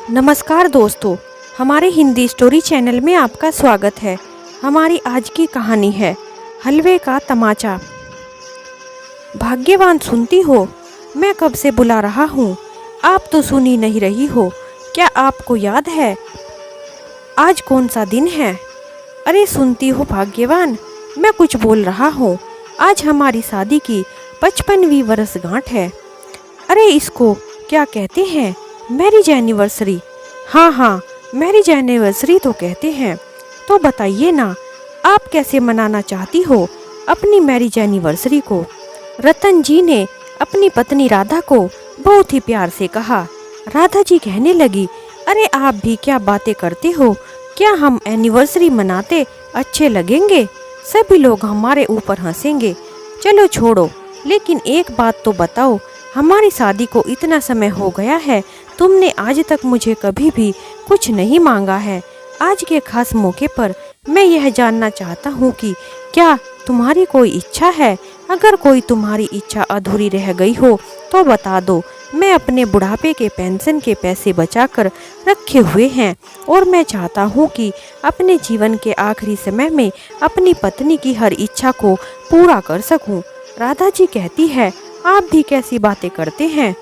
नमस्कार दोस्तों, हमारे हिंदी स्टोरी चैनल में आपका स्वागत है। हमारी आज की कहानी है हलवे का तमाचा। भाग्यवान सुनती हो, मैं कब से बुला रहा हूँ, आप तो सुन ही नहीं रही हो। क्या आपको याद है आज कौन सा दिन है? अरे सुनती हो भाग्यवान, मैं कुछ बोल रहा हूँ। आज हमारी शादी की 55वीं वर्षगांठ है। अरे इसको क्या कहते हैं? Marriage anniversary. हाँ, मैरिज एनिवर्सरी तो कहते हैं। तो बताइए ना, आप कैसे मनाना चाहती हो अपनी मैरिज एनिवर्सरी को? रतन जी ने अपनी पत्नी राधा को बहुत ही प्यार से कहा। राधा जी कहने लगी, अरे आप भी क्या बातें करते हो? क्या हम एनिवर्सरी मनाते अच्छे लगेंगे? सभी लोग हमारे ऊपर हंसेंगे। चलो छोड़ो, लेकिन एक बात तो बताओ, हमारी शादी को इतना समय हो गया है, तुमने आज तक मुझे कभी भी कुछ नहीं मांगा है। आज के खास मौके पर मैं यह जानना चाहता हूँ कि क्या तुम्हारी कोई इच्छा है? अगर कोई तुम्हारी इच्छा अधूरी रह गई हो तो बता दो। मैं अपने बुढ़ापे के पेंशन के पैसे बचाकर रखे हुए हैं और मैं चाहता हूँ कि अपने जीवन के आखिरी समय में अपनी पत्नी की हर इच्छा को पूरा कर सकूँ। राधा जी कहती है, आप भी कैसी बातें करते हैं?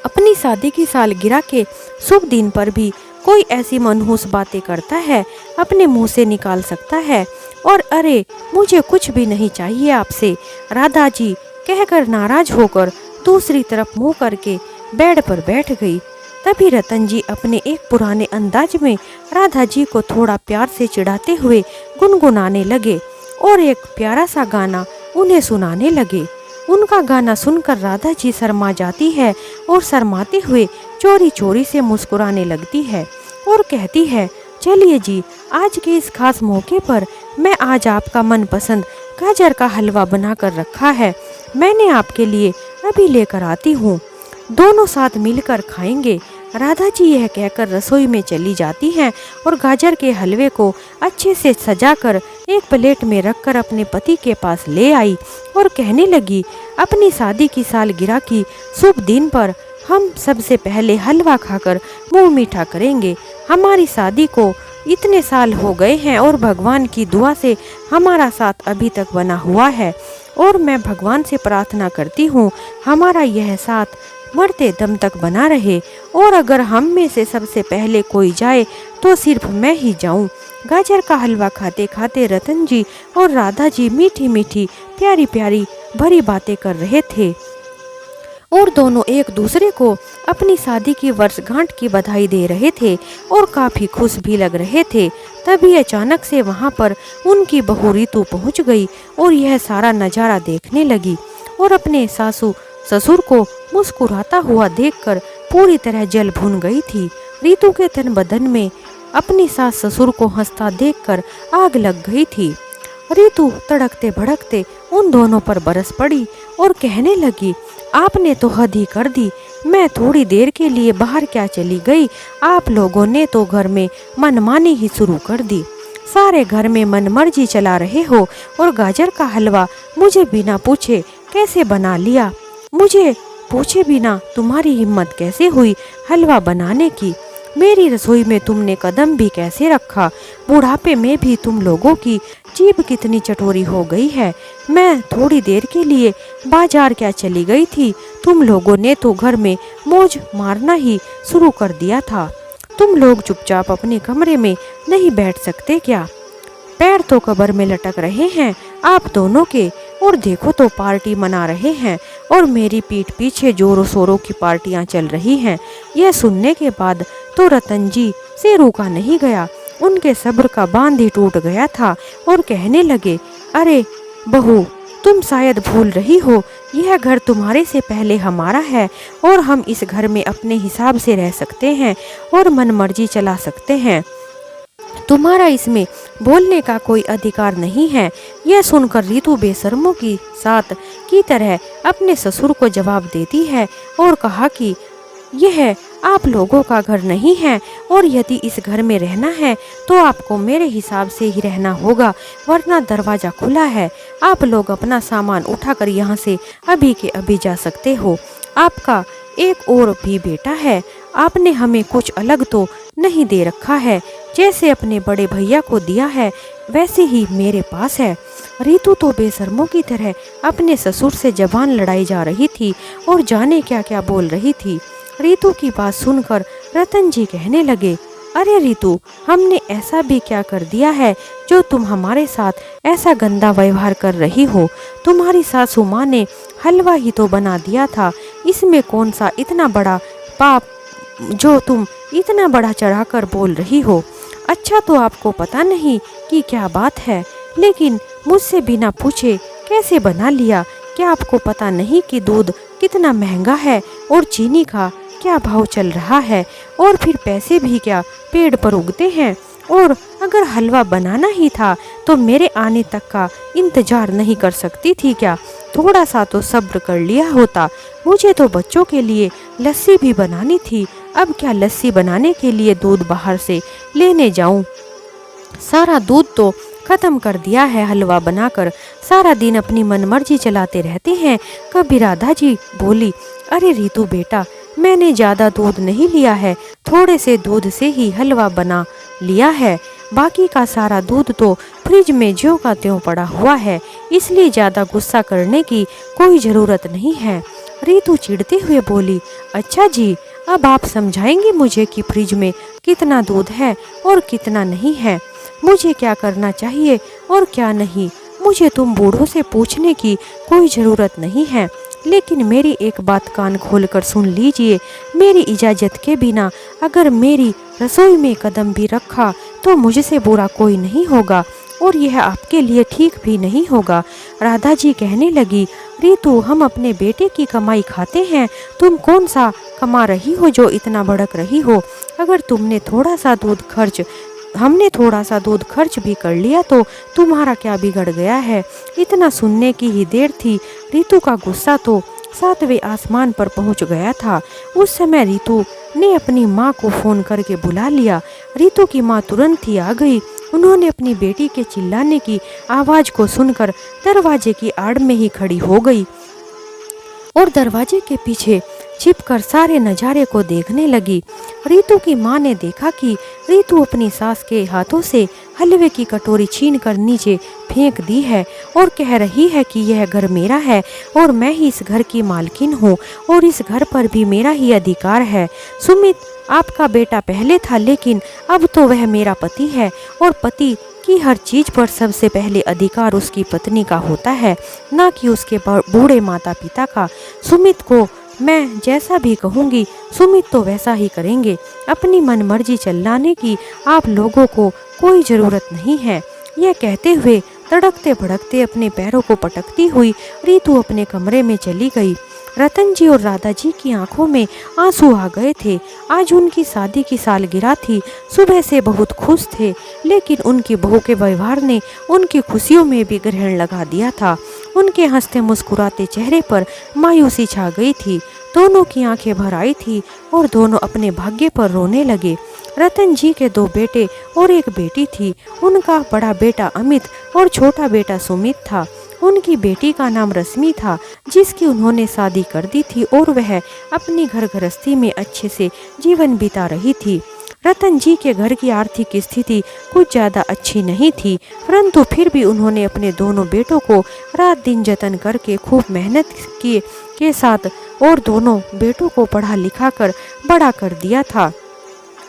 अपनी शादी की सालगिरह के शुभ दिन पर भी कोई ऐसी मनहूस बातें करता है, अपने मुंह से निकाल सकता है? और अरे मुझे कुछ भी नहीं चाहिए आपसे, राधा जी कहकर नाराज होकर दूसरी तरफ मुंह करके बेड पर बैठ गई। तभी रतन जी अपने एक पुराने अंदाज में राधा जी को थोड़ा प्यार से चिढ़ाते हुए गुनगुनाने लगे और एक प्यारा सा गाना उन्हें सुनाने लगे। उनका गाना सुनकर राधा जी शर्मा जाती है और शर्माते हुए चोरी चोरी से मुस्कुराने लगती है और कहती है, चलिए जी, आज के इस खास मौके पर मैं आज आपका मनपसंद गाजर का हलवा बनाकर रखा है, मैंने आपके लिए अभी लेकर आती हूँ, दोनों साथ मिलकर खाएंगे। राधा जी यह कहकर रसोई में चली जाती हैं और गाजर के हलवे को अच्छे से सजाकर एक प्लेट में रखकर अपने पति के पास ले आई और कहने लगी, अपनी शादी की सालगिरह की शुभ दिन पर हम सबसे पहले हलवा खाकर मुंह मीठा करेंगे। हमारी शादी को इतने साल हो गए हैं और भगवान की दुआ से हमारा साथ अभी तक बना हुआ है और मैं भगवान से प्रार्थना करती हूँ हमारा यह साथ मरते दम तक बना रहे और अगर हम में से सबसे पहले कोई जाए तो सिर्फ मैं ही जाऊं। गाजर का हलवा खाते खाते रतन जी और राधा जी मीठी मीठी प्यारी प्यारी भरी बातें कर रहे थे और दोनों एक दूसरे को अपनी शादी की वर्षगांठ की बधाई दे रहे थे और काफी खुश भी लग रहे थे। तभी अचानक से वहां पर उनकी बहू रीतू पहुंच गई और यह सारा नजारा देखने लगी और अपने सासू ससुर को मुस्कुराता हुआ देखकर पूरी तरह जल भून गई थी। रीतू के तन बदन में अपनी सास ससुर को हंसता देखकर आग लग गई थी। रीतू तड़कते भड़कते उन दोनों पर बरस पड़ी और कहने लगी, आपने तो हद ही कर दी, मैं थोड़ी देर के लिए बाहर क्या चली गई, आप लोगों ने तो घर में मनमानी ही शुरू कर दी। सारे घर में मनमर्जी चला रहे हो और गाजर का हलवा मुझे बिना पूछे कैसे बना लिया? मुझे पूछे बिना तुम्हारी हिम्मत कैसे हुई हलवा बनाने की? मेरी रसोई में तुमने कदम भी कैसे रखा? बुढ़ापे में भी तुम लोगों की जीभ कितनी चटोरी हो गई है। मैं थोड़ी देर के लिए बाजार क्या चली गई थी, तुम लोगों ने तो घर में मौज मारना ही शुरू कर दिया था। तुम लोग चुपचाप अपने कमरे में नहीं बैठ सकते क्या? पैर तो कब्र में लटक रहे हैं आप दोनों के और देखो तो पार्टी मना रहे हैं और मेरी पीठ पीछे जोरों शोरों की पार्टियां चल रही हैं। यह सुनने के बाद तो रतन जी से रुका नहीं गया, उनके सब्र का बांध ही टूट गया था और कहने लगे, अरे बहू, तुम शायद भूल रही हो, यह घर तुम्हारे से पहले हमारा है और हम इस घर में अपने हिसाब से रह सकते हैं और मनमर्जी चला सकते हैं, तुम्हारा इसमें बोलने का कोई अधिकार नहीं है। यह सुनकर रीतू बेशर्मों की साथ की तरह अपने ससुर को जवाब देती है और कहा कि यह आप लोगों का घर नहीं है और यदि इस घर में रहना है तो आपको मेरे हिसाब से ही रहना होगा, वरना दरवाजा खुला है, आप लोग अपना सामान उठाकर यहाँ से अभी के अभी जा सकते हो। आपका एक और भी बेटा है, आपने हमें कुछ अलग तो नहीं दे रखा है, जैसे अपने बड़े भैया को दिया है वैसे ही मेरे पास है। रितु तो बेशर्मों की तरह अपने ससुर से जबान लड़ाई जा रही थी और जाने क्या क्या बोल रही थी। रितु की बात सुनकर रतन जी कहने लगे, अरे रितु, हमने ऐसा भी क्या कर दिया है जो तुम हमारे साथ ऐसा गंदा व्यवहार कर रही हो? तुम्हारी सासू माँ ने हलवा ही तो बना दिया था, इसमें कौन सा इतना बड़ा पाप जो तुम इतना बड़ा चढ़ाकर बोल रही हो? अच्छा, तो आपको पता नहीं कि क्या बात है, लेकिन मुझसे बिना पूछे कैसे बना लिया? क्या आपको पता नहीं कि दूध कितना महंगा है और चीनी का क्या भाव चल रहा है? और फिर पैसे भी क्या पेड़ पर उगते हैं? और अगर हलवा बनाना ही था तो मेरे आने तक का इंतजार नहीं कर सकती थी क्या? थोड़ा सा तो सब्र कर लिया होता। मुझे तो बच्चों के लिए लस्सी भी बनानी थी। अब क्या लस्सी बनाने के लिए दूध बाहर से लेने जाऊं? सारा दूध तो खत्म कर दिया है हलवा बनाकर। सारा दिन अपनी मनमर्जी चलाते रहते हैं। कभी राधा जी बोली, अरे रितु बेटा, मैंने ज़्यादा दूध नहीं लिया है, थोड़े से दूध से ही हलवा बना लिया है। बाकी का सारा दूध तो फ्रिज में ज्यों का त्यों पड़ा हुआ है, इसलिए ज़्यादा गुस्सा करने की कोई ज़रूरत नहीं है। रितु चिढ़ते हुए बोली, अच्छा जी, अब आप समझाएंगे मुझे कि फ्रिज में कितना दूध है और कितना नहीं है? मुझे क्या करना चाहिए और क्या नहीं, मुझे तुम बूढ़ों से पूछने की कोई ज़रूरत नहीं है। लेकिन मेरी एक बात कान खोलकर सुन लीजिए, मेरी इजाज़त के बिना अगर मेरी रसोई में कदम भी रखा तो मुझसे बुरा कोई नहीं होगा और यह आपके लिए ठीक भी नहीं होगा। राधा जी कहने लगी, रितु, हम अपने बेटे की कमाई खाते हैं, तुम कौन सा कमा रही हो जो इतना भड़क रही हो? अगर हमने थोड़ा सा दूध खर्च भी कर लिया तो तुम्हारा क्या बिगड़ गया है? इतना सुनने की ही देर थी। रितु का गुस्सा तो 7वें आसमान पर पहुंच गया था। उस समय रितु ने अपनी माँ को फोन करके बुला लिया। रितु की माँ तुरंत ही आ गई। उन्होंने अपनी बेटी के चिल्लाने की आवाज़ को सुनकर दरवाजे की आड़ में ही खड़ी हो गई और दरवाजे के पीछे छिपकर सारे नज़ारे को देखने लगी। रितु की माँ ने देखा कि रितु अपनी सास के हाथों से हलवे की कटोरी छीनकर नीचे फेंक दी है और कह रही है कि यह घर मेरा है और मैं ही इस घर की मालकिन हूँ और इस घर पर भी मेरा ही अधिकार है। सुमित आपका बेटा पहले था, लेकिन अब तो वह मेरा पति है और पति की हर चीज पर सबसे पहले अधिकार उसकी पत्नी का होता है, ना कि उसके बूढ़े माता पिता का। सुमित को मैं जैसा भी कहूँगी सुमित तो वैसा ही करेंगे। अपनी मनमर्जी चलाने की आप लोगों को कोई ज़रूरत नहीं है। यह कहते हुए तड़कते भड़कते अपने पैरों को पटकती हुई रितु अपने कमरे में चली गई। रतन जी और राधा जी की आंखों में आंसू आ गए थे। आज उनकी शादी की सालगिरह थी। सुबह से बहुत खुश थे, लेकिन उनकी बहू के व्यवहार ने उनकी खुशियों में भी ग्रहण लगा दिया था। उनके हंसते मुस्कुराते चेहरे पर मायूसी छा गई थी। दोनों की आंखें भर आई थी और दोनों अपने भाग्य पर रोने लगे। रतन जी के 2 बेटे और एक बेटी थी। उनका बड़ा बेटा अमित और छोटा बेटा सुमित था। उनकी बेटी का नाम रश्मि था, जिसकी उन्होंने शादी कर दी थी और वह अपनी घर गृहस्थी में अच्छे से जीवन बिता रही थी। रतन जी के घर की आर्थिक स्थिति कुछ ज़्यादा अच्छी नहीं थी, परंतु फिर भी उन्होंने अपने दोनों बेटों को रात दिन जतन करके खूब मेहनत के साथ और दोनों बेटों को पढ़ा लिखा कर बड़ा कर दिया था।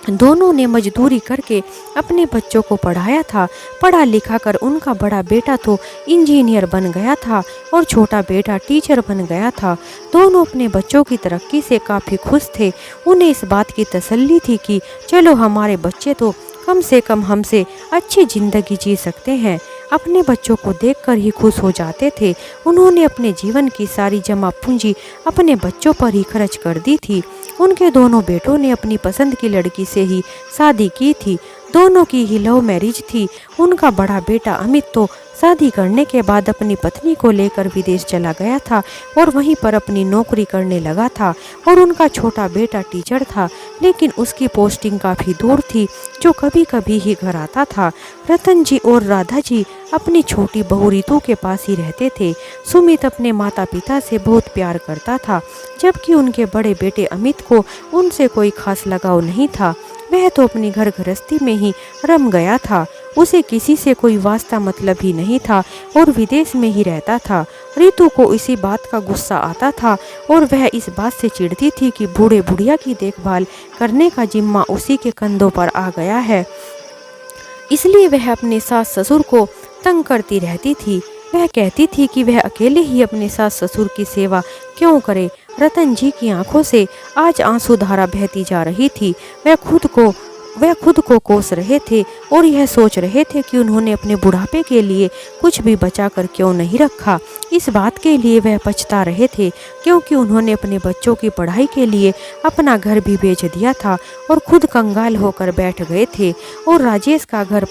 दोनों ने मजदूरी करके अपने बच्चों को पढ़ाया था। पढ़ा लिखा कर उनका बड़ा बेटा तो इंजीनियर बन गया था और छोटा बेटा टीचर बन गया था। दोनों अपने बच्चों की तरक्की से काफ़ी खुश थे। उन्हें इस बात की तसल्ली थी कि चलो हमारे बच्चे तो कम से कम हमसे अच्छी ज़िंदगी जी सकते हैं। अपने बच्चों को देखकर ही खुश हो जाते थे। उन्होंने अपने जीवन की सारी जमा पूंजी अपने बच्चों पर ही खर्च कर दी थी। उनके दोनों बेटों ने अपनी पसंद की लड़की से ही शादी की थी। दोनों की ही लव मैरिज थी। उनका बड़ा बेटा अमित तो शादी करने के बाद अपनी पत्नी को लेकर विदेश चला गया था और वहीं पर अपनी नौकरी करने लगा था। और उनका छोटा बेटा टीचर था, लेकिन उसकी पोस्टिंग काफ़ी दूर थी, जो कभी कभी ही घर आता था। रतन जी और राधा जी अपनी छोटी बहू रितु के पास ही रहते थे। सुमित अपने माता पिता से बहुत प्यार करता था, जबकि उनके बड़े बेटे अमित को उनसे कोई खास लगाव नहीं था। वह तो अपनी घर गृहस्थी में ही रम गया था। उसे किसी से कोई वास्ता मतलब ही नहीं था और विदेश में ही रहता था। रितु को इसी बात का गुस्सा आता था और वह इस बात से चिढ़ती थी कि बूढ़े बुढ़िया की देखभाल करने का जिम्मा उसी के कंधों पर आ गया है, इसलिए वह अपने सास ससुर को तंग करती रहती थी। वह कहती थी कि वह अकेले ही अपने सास ससुर की सेवा क्यों करे। रतन जी की आंखों से आज आंसू धारा बहती जा रही थी। वह खुद को कोस रहे थे और यह सोच रहे थे कि उन्होंने अपने बुढ़ापे के लिए कुछ भी बचा कर क्यों नहीं रखा। इस बात के लिए वह पछता रहे थे, क्योंकि उन्होंने अपने बच्चों की पढ़ाई के लिए अपना घर भी बेच दिया था और खुद कंगाल होकर बैठ गए थे और राजेश का घर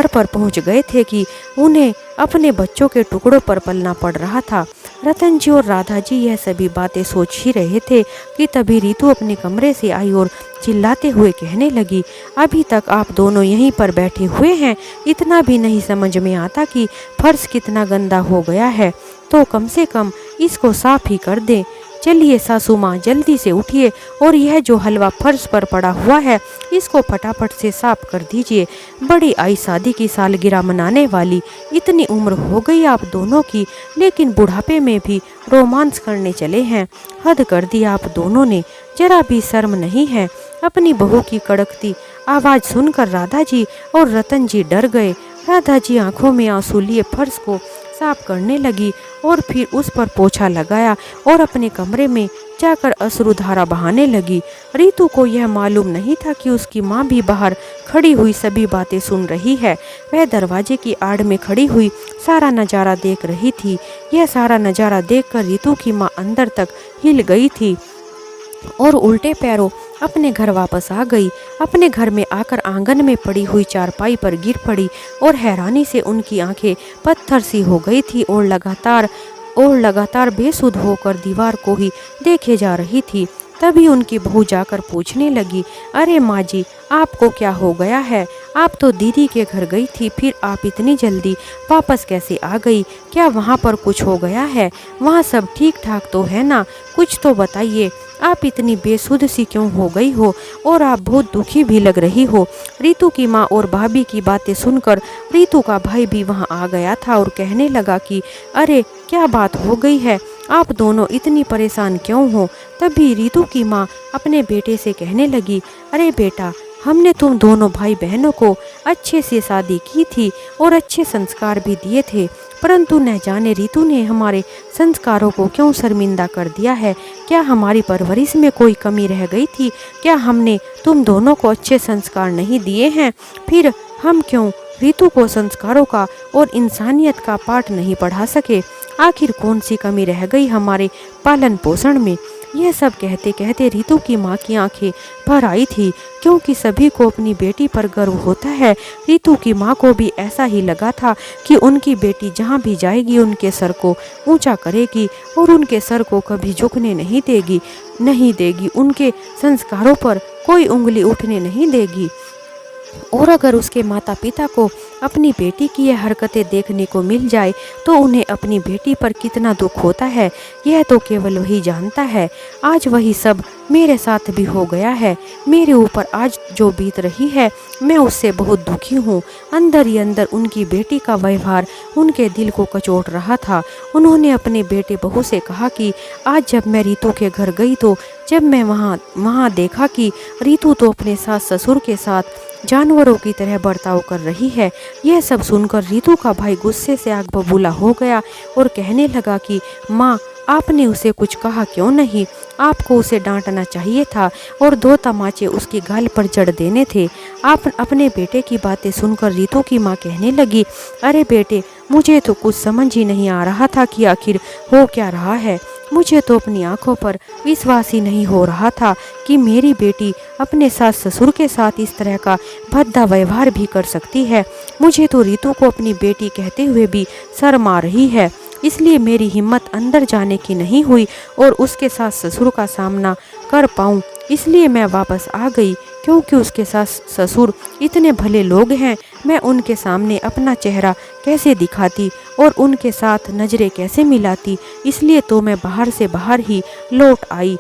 पर पहुंच गए थे कि उन्हें अपने बच्चों के टुकड़ों पर पलना पड़ रहा था। रतन जी और राधा जी यह सभी बातें सोच ही रहे थे कि तभी रितु अपने कमरे से आई और चिल्लाते हुए कहने लगी, अभी तक आप दोनों यहीं पर बैठे हुए हैं, इतना भी नहीं समझ में आता कि फर्श कितना गंदा हो गया है, तो कम से कम इसको साफ ही कर दें। चलिए सासू माँ, जल्दी से उठिए और यह जो हलवा फर्श पर पड़ा हुआ है इसको फटाफट से साफ कर दीजिए। बड़ी आई शादी की सालगिरह मनाने वाली, इतनी उम्र हो गई आप दोनों की, लेकिन बुढ़ापे में भी रोमांस करने चले हैं। हद कर दी आप दोनों ने, जरा भी शर्म नहीं है। अपनी बहू की कड़कती आवाज़ सुनकर राधा जी और रतन जी डर गए। राधा जी आंखों में आंसू लिए फर्श को साफ करने लगी और फिर उस पर पोछा लगाया और अपने कमरे में जाकर अश्रुधारा बहाने लगी। रितु को यह मालूम नहीं था कि उसकी माँ भी बाहर खड़ी हुई सभी बातें सुन रही है। वह दरवाजे की आड़ में खड़ी हुई सारा नज़ारा देख रही थी। यह सारा नज़ारा देखकर रितु की माँ अंदर तक हिल गई थी और उल्टे पैरों अपने घर वापस आ गई। अपने घर में आकर आंगन में पड़ी हुई चारपाई पर गिर पड़ी और हैरानी से उनकी आंखें पत्थर सी हो गई थी और लगातार बेसुध होकर दीवार को ही देखे जा रही थी। तभी उनकी बहू जाकर पूछने लगी, अरे माँ जी, आपको क्या हो गया है? आप तो दीदी के घर गई थी, फिर आप इतनी जल्दी वापस कैसे आ गई? क्या वहाँ पर कुछ हो गया है? वहाँ सब ठीक ठाक तो है ना? कुछ तो बताइए, आप इतनी बेसुध सी क्यों हो गई हो और आप बहुत दुखी भी लग रही हो। रितु की माँ और भाभी की बातें सुनकर रितु का भाई भी वहाँ आ गया था और कहने लगा कि अरे क्या बात हो गई है, आप दोनों इतनी परेशान क्यों हो? तभी रितु की माँ अपने बेटे से कहने लगी, अरे बेटा, हमने तुम दोनों भाई बहनों को अच्छे से शादी की थी और अच्छे संस्कार भी दिए थे, परंतु न जाने रितु ने हमारे संस्कारों को क्यों शर्मिंदा कर दिया है। क्या हमारी परवरिश में कोई कमी रह गई थी? क्या हमने तुम दोनों को अच्छे संस्कार नहीं दिए हैं? फिर हम क्यों रितु को संस्कारों का और इंसानियत का पाठ नहीं पढ़ा सके? आखिर कौन सी कमी रह गई हमारे पालन पोषण में? यह सब कहते कहते रितु की माँ की आंखें भर आई थी, क्योंकि सभी को अपनी बेटी पर गर्व होता है। रितु की माँ को भी ऐसा ही लगा था कि उनकी बेटी जहाँ भी जाएगी उनके सर को ऊंचा करेगी और उनके सर को कभी झुकने नहीं देगी, उनके संस्कारों पर कोई उंगली उठने नहीं देगी। और अगर उसके माता पिता को अपनी बेटी की यह हरकतें देखने को मिल जाए तो उन्हें अपनी बेटी पर कितना दुख होता है, यह तो केवल वही जानता है। आज वही सब मेरे साथ भी हो गया है। मेरे ऊपर आज जो बीत रही है, मैं उससे बहुत दुखी हूँ। अंदर ही अंदर उनकी बेटी का व्यवहार उनके दिल को कचोट रहा था। उन्होंने अपने बेटे बहू से कहा कि आज जब मैं रितु के घर गई तो जब मैं वहाँ देखा कि रितु तो अपने सास ससुर के साथ जानवरों की तरह बर्ताव कर रही है। यह सब सुनकर रितु का भाई गुस्से से आग बबूला हो गया और कहने लगा कि माँ, आपने उसे कुछ कहा क्यों नहीं? आपको उसे डांटना चाहिए था और 2 तमाचे उसके गाल पर जड़ देने थे। आप अपने बेटे की बातें सुनकर रितु की माँ कहने लगी, अरे बेटे, मुझे तो कुछ समझ ही नहीं आ रहा था कि आखिर हो क्या रहा है। मुझे तो अपनी आंखों पर विश्वास ही नहीं हो रहा था कि मेरी बेटी अपने सास ससुर के साथ इस तरह का भद्दा व्यवहार भी कर सकती है। मुझे तो रीतू को अपनी बेटी कहते हुए भी शर्म आ रही है। इसलिए मेरी हिम्मत अंदर जाने की नहीं हुई और उसके सास ससुर का सामना कर पाऊं, इसलिए मैं वापस आ गई। क्योंकि उसके सास ससुर इतने भले लोग हैं, मैं उनके सामने अपना चेहरा कैसे दिखाती और उनके साथ नज़रें कैसे मिलाती, इसलिए तो मैं बाहर से बाहर ही लौट आई।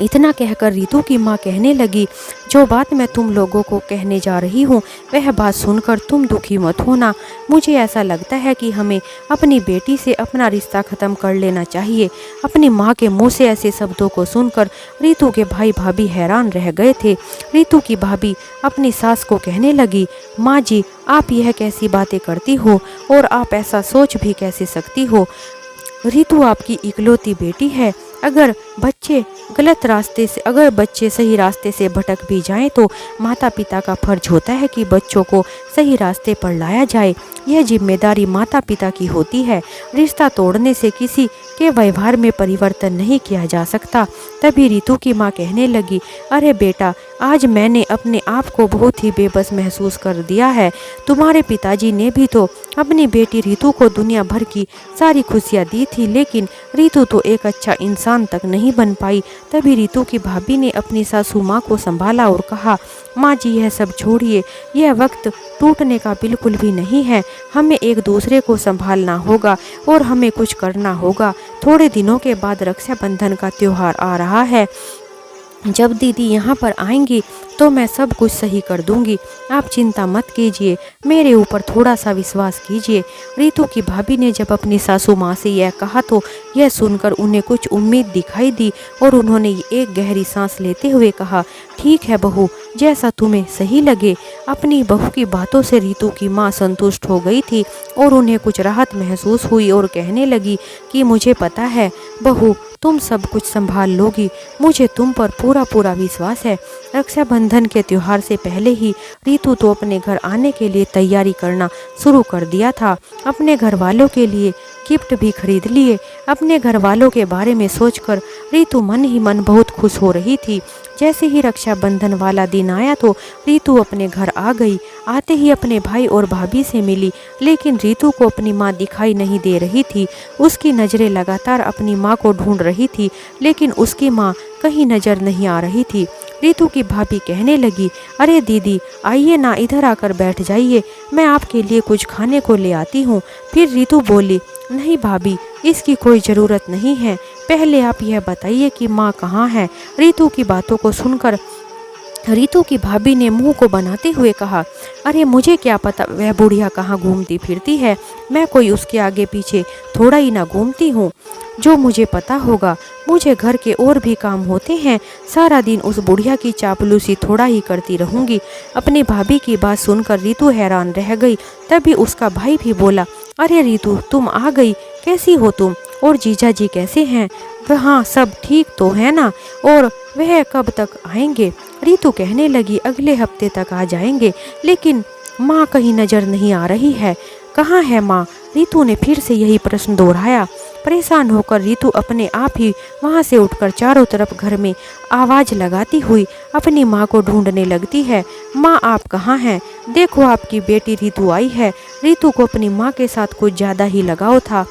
इतना कहकर रीतू की माँ कहने लगी, जो बात मैं तुम लोगों को कहने जा रही हूँ वह बात सुनकर तुम दुखी मत होना। मुझे ऐसा लगता है कि हमें अपनी बेटी से अपना रिश्ता ख़त्म कर लेना चाहिए। अपनी माँ के मुंह से ऐसे शब्दों को सुनकर रीतू के भाई भाभी हैरान रह गए थे। रीतू की भाभी अपनी सास को कहने लगी, माँ जी आप यह कैसी बातें करती हो और आप ऐसा सोच भी कैसे सकती हो। रीतू आपकी इकलौती बेटी है। अगर बच्चे सही रास्ते से भटक भी जाएं तो माता पिता का फर्ज होता है कि बच्चों को सही रास्ते पर लाया जाए। यह जिम्मेदारी माता पिता की होती है। रिश्ता तोड़ने से किसी के व्यवहार में परिवर्तन नहीं किया जा सकता। तभी रीतू की माँ कहने लगी, अरे बेटा आज मैंने अपने आप को बहुत ही बेबस महसूस कर दिया है। तुम्हारे पिताजी ने भी तो अपनी बेटी रीतू को दुनिया भर की सारी खुशियाँ दी थी, लेकिन रीतू तो एक अच्छा इंसान तक नहीं बन पाई। तभी रीतू की भाभी ने अपनी सासू माँ को संभाला और कहा, माँ जी यह सब छोड़िए, यह वक्त टूटने का बिल्कुल भी नहीं है। हमें एक दूसरे को संभालना होगा और हमें कुछ करना होगा। थोड़े दिनों के बाद रक्षाबंधन का त्योहार आ रहा है। जब दीदी यहाँ पर आएंगी तो मैं सब कुछ सही कर दूंगी। आप चिंता मत कीजिए, मेरे ऊपर थोड़ा सा विश्वास कीजिए। रीतू की भाभी ने जब अपनी सासू माँ से यह कहा तो यह सुनकर उन्हें कुछ उम्मीद दिखाई दी और उन्होंने एक गहरी सांस लेते हुए कहा, ठीक है बहू, जैसा तुम्हें सही लगे। अपनी बहू की बातों से रीतू की माँ संतुष्ट हो गई थी और उन्हें कुछ राहत महसूस हुई और कहने लगी कि मुझे पता है बहू तुम सब कुछ संभाल लोगी, मुझे तुम पर पूरा विश्वास है। रक्षाबंधन के त्योहार से पहले ही रीतू तो अपने घर आने के लिए तैयारी करना शुरू कर दिया था। अपने घर वालों के लिए गिफ्ट भी खरीद लिए। अपने घर वालों के बारे में सोचकर रीतू मन ही मन बहुत खुश हो रही थी। जैसे ही रक्षाबंधन वाला दिन आया तो रीतू अपने घर आ गई। आते ही अपने भाई और भाभी से मिली, लेकिन रीतू को अपनी माँ दिखाई नहीं दे रही थी। उसकी नज़रें लगातार अपनी माँ को ढूंढ रही थी, लेकिन उसकी माँ कहीं नज़र नहीं आ रही थी। रीतू की भाभी कहने लगी, अरे दीदी आइए ना, इधर आकर बैठ जाइए, मैं आपके लिए कुछ खाने को ले आती हूँ। फिर रीतू बोली, नहीं भाभी इसकी कोई ज़रूरत नहीं है, पहले आप यह बताइए कि माँ कहाँ है। रीतू की बातों को सुनकर रीतू की भाभी ने मुंह को बनाते हुए कहा, अरे मुझे क्या पता वह बुढ़िया कहाँ घूमती फिरती है, मैं कोई उसके आगे पीछे थोड़ा ही ना घूमती हूँ। जो मुझे पता होगा, मुझे घर के और भी काम होते हैं, सारा दिन उस बुढ़िया की चापलूसी थोड़ा ही करती रहूँगी। अपनी भाभी की बात सुनकर रीतू हैरान रह गई। तभी उसका भाई भी बोला, अरे रीतू तुम आ गई, कैसी हो तुम और जीजा जी कैसे हैं? हाँ सब ठीक तो है ना, और वह कब तक आएंगे? रीतू कहने लगी, अगले हफ्ते तक आ जाएंगे, लेकिन माँ कहीं नज़र नहीं आ रही है, कहाँ है माँ? रीतू ने फिर से यही प्रश्न दोहराया। परेशान होकर रीतू अपने आप ही वहाँ से उठकर चारों तरफ घर में आवाज़ लगाती हुई अपनी माँ को ढूंढने लगती है। माँ आप कहाँ हैं? देखो आपकी बेटी रीतू आई है। रीतू को अपनी माँ के साथ कुछ ज़्यादा ही लगाव था,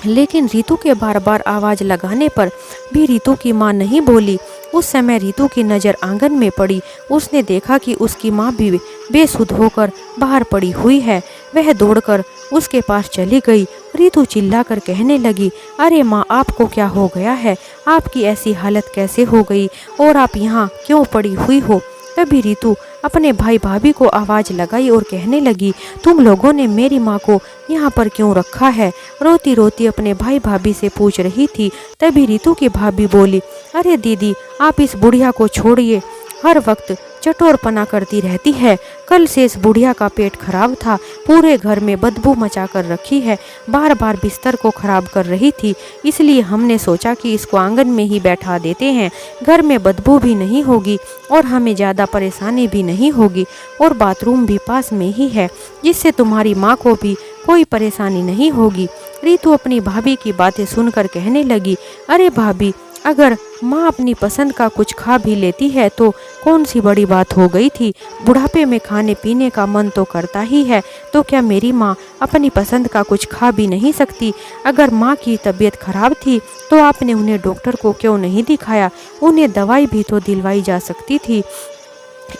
लेकिन रीतू के बार बार आवाज़ लगाने पर भी रीतू की माँ नहीं बोली। उस समय रीतू की नज़र आंगन में पड़ी। उसने देखा कि उसकी माँ भी बेसुध होकर बाहर पड़ी हुई है। वह दौड़कर उसके पास चली गई। रीतू चिल्लाकर कहने लगी, अरे माँ आपको क्या हो गया है? आपकी ऐसी हालत कैसे हो गई और आप यहाँ क्यों पड़ी हुई हो? तभी रीतू अपने भाई भाभी को आवाज़ लगाई और कहने लगी, तुम लोगों ने मेरी माँ को यहाँ पर क्यों रखा है? रोती रोती अपने भाई भाभी से पूछ रही थी। तभी रीतू की भाभी बोली, अरे दीदी आप इस बुढ़िया को छोड़िए, हर वक्त चटोरपना करती रहती है। कल से इस बुढ़िया का पेट खराब था, पूरे घर में बदबू मचा कर रखी है, बार बार बिस्तर को खराब कर रही थी, इसलिए हमने सोचा कि इसको आंगन में ही बैठा देते हैं। घर में बदबू भी नहीं होगी और हमें ज़्यादा परेशानी भी नहीं होगी, और बाथरूम भी पास में ही है, जिससे तुम्हारी माँ को भी कोई परेशानी नहीं होगी। रितु अपनी भाभी की बातें सुनकर कहने लगी, अरे भाभी, अगर माँ अपनी पसंद का कुछ खा भी लेती है तो कौन सी बड़ी बात हो गई थी। बुढ़ापे में खाने पीने का मन तो करता ही है, तो क्या मेरी माँ अपनी पसंद का कुछ खा भी नहीं सकती। अगर माँ की तबीयत खराब थी तो आपने उन्हें डॉक्टर को क्यों नहीं दिखाया, उन्हें दवाई भी तो दिलवाई जा सकती थी।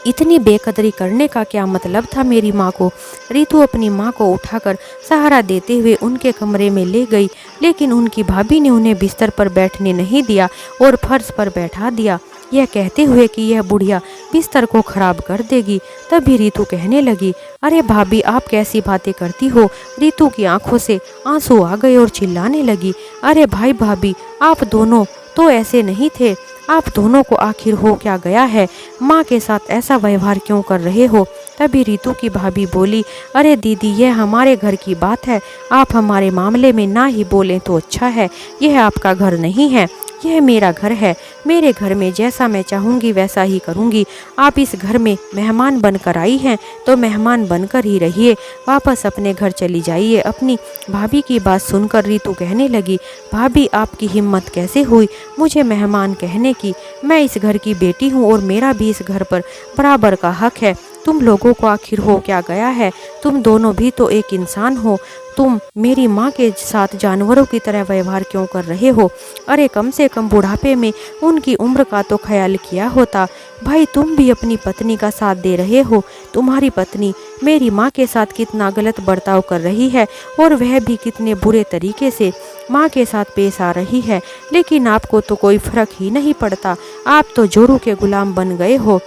इतनी बेकदरी करने का क्या मतलब था मेरी माँ को। रितु अपनी माँ को उठाकर सहारा देते हुए उनके कमरे में ले गई, लेकिन उनकी भाभी ने उन्हें बिस्तर पर बैठने नहीं दिया और फर्श पर बैठा दिया, यह कहते हुए कि यह बुढ़िया बिस्तर को खराब कर देगी। तभी रितु कहने लगी, अरे भाभी, आप कैसी बातें करती हो। रितु की आंखों से आंसू आ गए और चिल्लाने लगी, अरे भाई भाभी, आप दोनों तो ऐसे नहीं थे। आप दोनों को आखिर हो क्या गया है, माँ के साथ ऐसा व्यवहार क्यों कर रहे हो। तभी रितु की भाभी बोली, अरे दीदी, यह हमारे घर की बात है, आप हमारे मामले में ना ही बोलें तो अच्छा है। यह आपका घर नहीं है, यह मेरा घर है। मेरे घर में जैसा मैं चाहूँगी वैसा ही करूँगी। आप इस घर में मेहमान बनकर आई हैं तो मेहमान बनकर ही रहिए, वापस अपने घर चली जाइए। अपनी भाभी की बात सुनकर रितु कहने लगी, भाभी, आपकी हिम्मत कैसे हुई मुझे मेहमान कहने की। मैं इस घर की बेटी हूँ और मेरा भी इस घर पर बराबर का हक है। तुम लोगों को आखिर हो क्या गया है, तुम दोनों भी तो एक इंसान हो। तुम मेरी माँ के साथ जानवरों की तरह व्यवहार क्यों कर रहे हो। अरे कम से कम बुढ़ापे में उनकी उम्र का तो ख्याल किया होता। भाई, तुम भी अपनी पत्नी का साथ दे रहे हो। तुम्हारी पत्नी मेरी माँ के साथ कितना गलत बर्ताव कर रही है और वह भी कितने बुरे तरीके से माँ के साथ पेश आ रही है, लेकिन आपको तो कोई फर्क ही नहीं पड़ता। आप तो जोरू के गुलाम बन गए हो।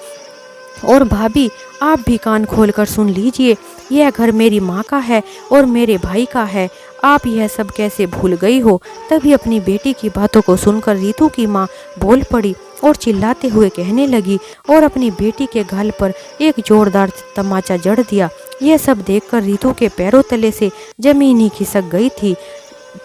और भाभी, आप भी कान खोलकर सुन लीजिए, यह घर मेरी माँ का है और मेरे भाई का है। आप यह सब कैसे भूल गई हो। तभी अपनी बेटी की बातों को सुनकर रितु की माँ बोल पड़ी और चिल्लाते हुए कहने लगी और अपनी बेटी के गाल पर एक जोरदार तमाचा जड़ दिया। यह सब देखकर रितु के पैरों तले से जमीन ही खिसक गई थी।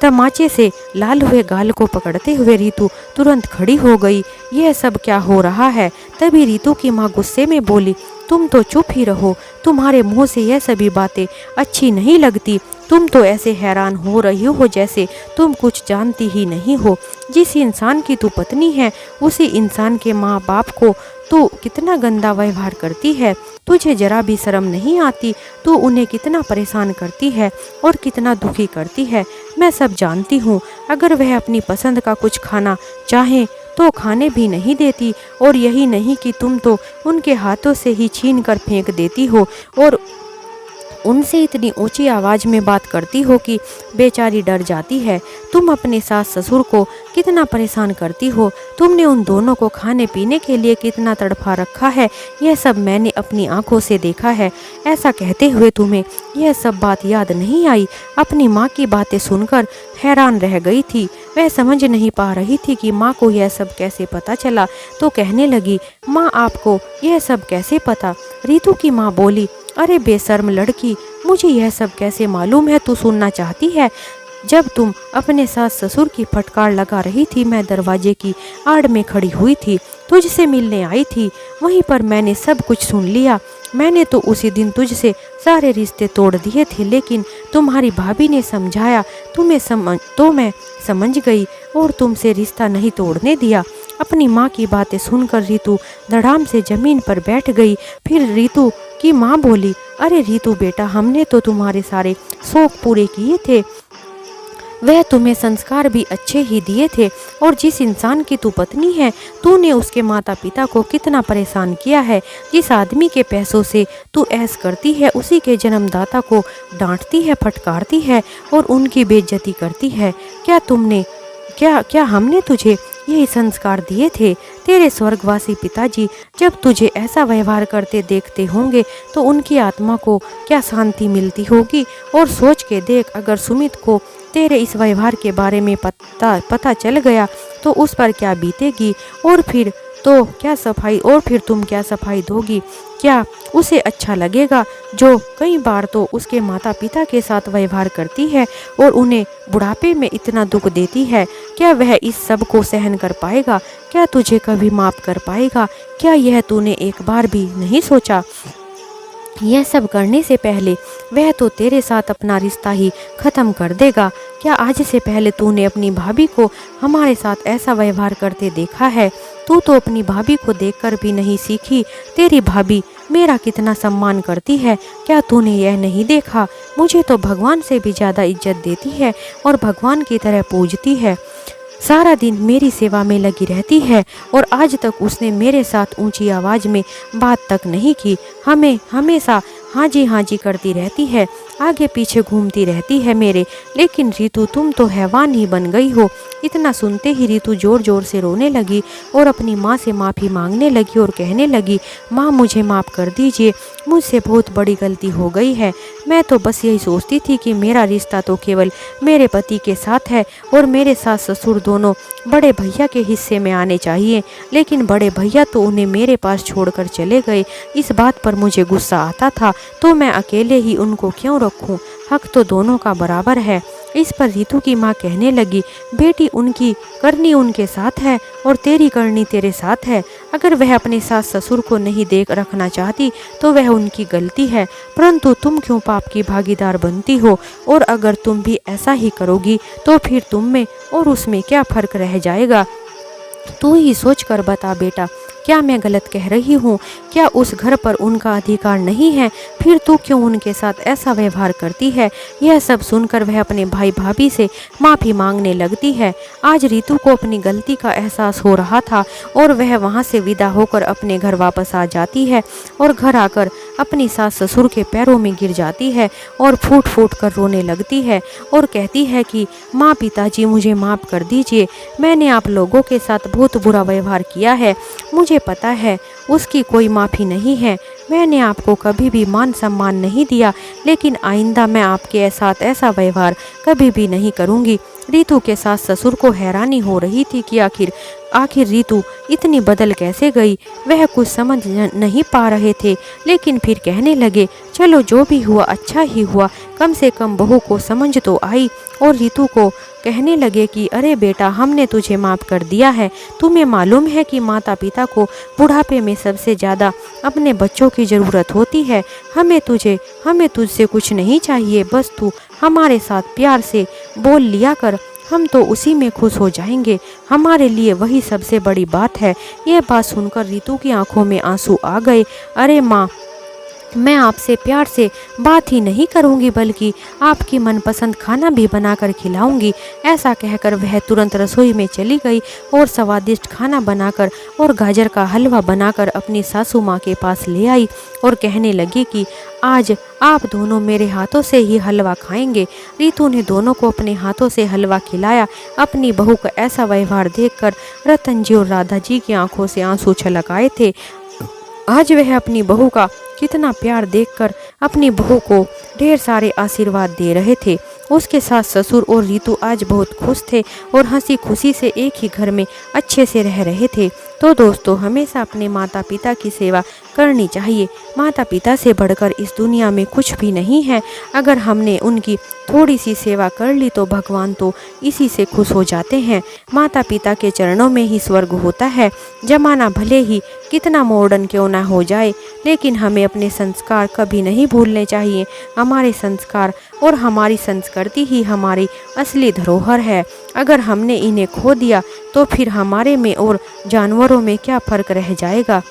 तमाचे से लाल हुए गाल को पकड़ते हुए रितु तुरंत खड़ी हो गई। यह सब क्या हो रहा है। तभी रितु की माँ गुस्से में बोली, तुम तो चुप ही रहो, तुम्हारे मुंह से यह सभी बातें अच्छी नहीं लगती। तुम तो ऐसे हैरान हो रही हो जैसे तुम कुछ जानती ही नहीं हो। जिस इंसान की तू पत्नी है उसी इंसान के माँ बाप को तू कितना गंदा व्यवहार करती है। तुझे जरा भी शर्म नहीं आती। तू उन्हें कितना परेशान करती है और कितना दुखी करती है। मैं सब जानती हूँ। अगर वह अपनी पसंद का कुछ खाना चाहे तो खाने भी नहीं देती, और यही नहीं कि तुम तो उनके हाथों से ही छीन कर फेंक देती हो और उनसे इतनी ऊंची आवाज़ में बात करती हो कि बेचारी डर जाती है। तुम अपने सास ससुर को कितना परेशान करती हो। तुमने उन दोनों को खाने पीने के लिए कितना तड़फा रखा है, यह सब मैंने अपनी आंखों से देखा है। ऐसा कहते हुए तुम्हें यह सब बात याद नहीं आई। अपनी माँ की बातें सुनकर हैरान रह गई थी। वह समझ नहीं पा रही थी कि माँ को यह सब कैसे पता चला, तो कहने लगी, माँ, आपको यह सब कैसे पता। रितु की माँ बोली, अरे बेशर्म लड़की, मुझे यह सब कैसे मालूम है। तू सुनना चाहती है। जब तुम अपने सास ससुर की फटकार लगा रही थी, मैं दरवाजे की आड़ में खड़ी हुई थी, तुझसे मिलने आई थी। वहीं पर मैंने सब कुछ सुन लिया। मैंने तो उसी दिन तुझसे सारे रिश्ते तोड़ दिए थे, लेकिन तुम्हारी भाभी ने समझाया तो मैं समझ गई और तुमसे रिश्ता नहीं तोड़ने दिया। अपनी माँ की बातें सुनकर रितु धड़ाम से जमीन पर बैठ गई। फिर रितु की माँ बोली, अरे रितु बेटा, हमने तो तुम्हारे सारे शौक पूरे किए थे। वह तुम्हें संस्कार भी अच्छे ही दिए थे, और जिस इंसान की तू पत्नी है, तूने उसके माता पिता को कितना परेशान किया है। जिस आदमी के पैसों से तू ऐश करती है, उसी के जन्मदाता को डांटती है, फटकारती है और उनकी बेइज्जती करती है। क्या हमने तुझे यही संस्कार दिए थे। तेरे स्वर्गवासी पिताजी जब तुझे ऐसा व्यवहार करते देखते होंगे तो उनकी आत्मा को क्या शांति मिलती होगी। और सोच के देख, अगर सुमित को तेरे इस व्यवहार के बारे में पता चल गया तो उस पर क्या बीतेगी। और फिर तुम क्या सफाई दोगी। क्या उसे अच्छा लगेगा जो कई बार तो उसके माता पिता के साथ व्यवहार करती है और उन्हें बुढ़ापे में इतना दुख देती है। क्या वह इस सब को सहन कर पाएगा। क्या तुझे कभी माफ कर पाएगा। क्या यह तूने एक बार भी नहीं सोचा। यह सब करने से पहले वह तो तेरे साथ अपना रिश्ता ही खत्म कर देगा। क्या आज से पहले तूने अपनी भाभी को हमारे साथ ऐसा व्यवहार करते देखा है? तू तो अपनी भाभी को देखकर भी नहीं सीखी। तेरी भाभी मेरा कितना सम्मान करती है, क्या तूने यह नहीं देखा? मुझे तो भगवान से भी ज़्यादा इज्जत देती है और भगवान की तरह पूजती है। सारा दिन मेरी सेवा में लगी रहती है और आज तक उसने मेरे साथ ऊंची आवाज़ में बात तक नहीं की। हमें हमेशा हाँ जी करती रहती है, आगे पीछे घूमती रहती है मेरे। लेकिन रीतू, तुम तो हैवान ही बन गई हो। इतना सुनते ही रीतू ज़ोर ज़ोर से रोने लगी और अपनी माँ से माफ़ी मांगने लगी और कहने लगी, माँ मुझे माफ़ कर दीजिए, मुझसे बहुत बड़ी गलती हो गई है। मैं तो बस यही सोचती थी कि मेरा रिश्ता तो केवल मेरे पति के साथ है और मेरे सास ससुर दोनों बड़े भैया के हिस्से में आने चाहिए, लेकिन बड़े भैया तो उन्हें मेरे पास छोड़कर चले गए। इस बात पर मुझे गुस्सा आता था, तो मैं अकेले ही उनको क्यों रखूं? हक तो दोनों का बराबर है। इस पर रीतू की माँ कहने लगी, बेटी उनकी करनी उनके साथ है और तेरी करनी तेरे साथ है। अगर वह अपने सास ससुर को नहीं देख रखना चाहती तो वह उनकी गलती है, परंतु तुम क्यों पाप की भागीदार बनती हो? और अगर तुम भी ऐसा ही करोगी तो फिर तुम में और उसमें क्या फर्क रह जाएगा? तू ही सोच कर बता बेटा, क्या मैं गलत कह रही हूँ? क्या उस घर पर उनका अधिकार नहीं है? फिर तू क्यों उनके साथ ऐसा व्यवहार करती है? यह सब सुनकर वह अपने भाई भाभी से माफ़ी मांगने लगती है। आज रीतू को अपनी गलती का एहसास हो रहा था और वह वहाँ से विदा होकर अपने घर वापस आ जाती है और घर आकर अपनी सास ससुर के पैरों में गिर जाती है और फूट फूट कर रोने लगती है और कहती है कि माँ पिताजी मुझे माफ़ कर दीजिए, मैंने आप लोगों के साथ बहुत बुरा व्यवहार किया है। मुझे पता है उसकी कोई माफ़ी नहीं है। मैंने आपको कभी भी मान सम्मान नहीं दिया, लेकिन आइंदा मैं आपके साथ ऐसा व्यवहार कभी भी नहीं करूँगी। रीतू के सास ससुर को हैरानी हो रही थी कि आखिर रीतू इतनी बदल कैसे गई। वह कुछ समझ नहीं पा रहे थे, लेकिन फिर कहने लगे, चलो जो भी हुआ अच्छा ही हुआ, कम से कम बहू को समझ तो आई। और रीतू को कहने लगे कि अरे बेटा, हमने तुझे माफ़ कर दिया है। तुम्हें मालूम है कि माता पिता को बुढ़ापे में सबसे ज़्यादा अपने बच्चों की ज़रूरत होती है। हमें तुझसे कुछ नहीं चाहिए, बस तू हमारे साथ प्यार से बोल लिया कर, हम तो उसी में खुश हो जाएंगे। हमारे लिए वही सबसे बड़ी बात है। यह बात सुनकर रीतू की आंखों में आंसू आ गए। अरे माँ, मैं आपसे प्यार से बात ही नहीं करूंगी, बल्कि आपकी मनपसंद खाना भी बनाकर खिलाऊंगी। ऐसा कहकर वह तुरंत रसोई में चली गई और स्वादिष्ट खाना बनाकर और गाजर का हलवा बनाकर अपनी सासू माँ के पास ले आई और कहने लगी कि आज आप दोनों मेरे हाथों से ही हलवा खाएंगे। रीतू ने दोनों को अपने हाथों से हलवा खिलाया। अपनी बहू का ऐसा व्यवहार देखकर रतन जी और राधा जी की आंखों से आंसू छलक आए थे। आज वह अपनी बहू का कितना प्यार देखकर अपनी बहू को ढेर सारे आशीर्वाद दे रहे थे। उसके सास ससुर और रीतू आज बहुत खुश थे और हंसी खुशी से एक ही घर में अच्छे से रह रहे थे। तो दोस्तों, हमेशा अपने माता पिता की सेवा करनी चाहिए। माता पिता से बढ़कर इस दुनिया में कुछ भी नहीं है। अगर हमने उनकी थोड़ी सी सेवा कर ली तो भगवान तो इसी से खुश हो जाते हैं। माता पिता के चरणों में ही स्वर्ग होता है। जमाना भले ही कितना मॉडर्न क्यों ना हो जाए, लेकिन हमें अपने संस्कार कभी नहीं भूलने चाहिए। हमारे संस्कार और हमारी संस्कृति ही हमारी असली धरोहर है। अगर हमने इन्हें खो दिया तो फिर हमारे में और जानवरों में क्या फर्क रह जाएगा।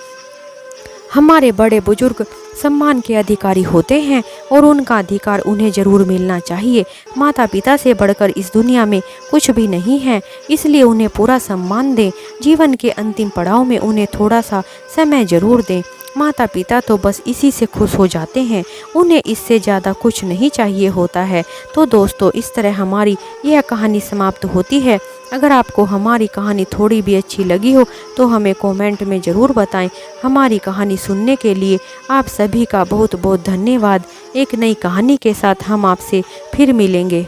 हमारे बड़े बुजुर्ग सम्मान के अधिकारी होते हैं और उनका अधिकार उन्हें जरूर मिलना चाहिए। माता पिता से बढ़कर इस दुनिया में कुछ भी नहीं है, इसलिए उन्हें पूरा सम्मान दें। जीवन के अंतिम पड़ाव में उन्हें थोड़ा सा समय जरूर दें। माता पिता तो बस इसी से खुश हो जाते हैं, उन्हें इससे ज़्यादा कुछ नहीं चाहिए होता है। तो दोस्तों, इस तरह हमारी यह कहानी समाप्त होती है। अगर आपको हमारी कहानी थोड़ी भी अच्छी लगी हो तो हमें कमेंट में ज़रूर बताएं। हमारी कहानी सुनने के लिए आप सभी का बहुत बहुत धन्यवाद। एक नई कहानी के साथ हम आपसे फिर मिलेंगे।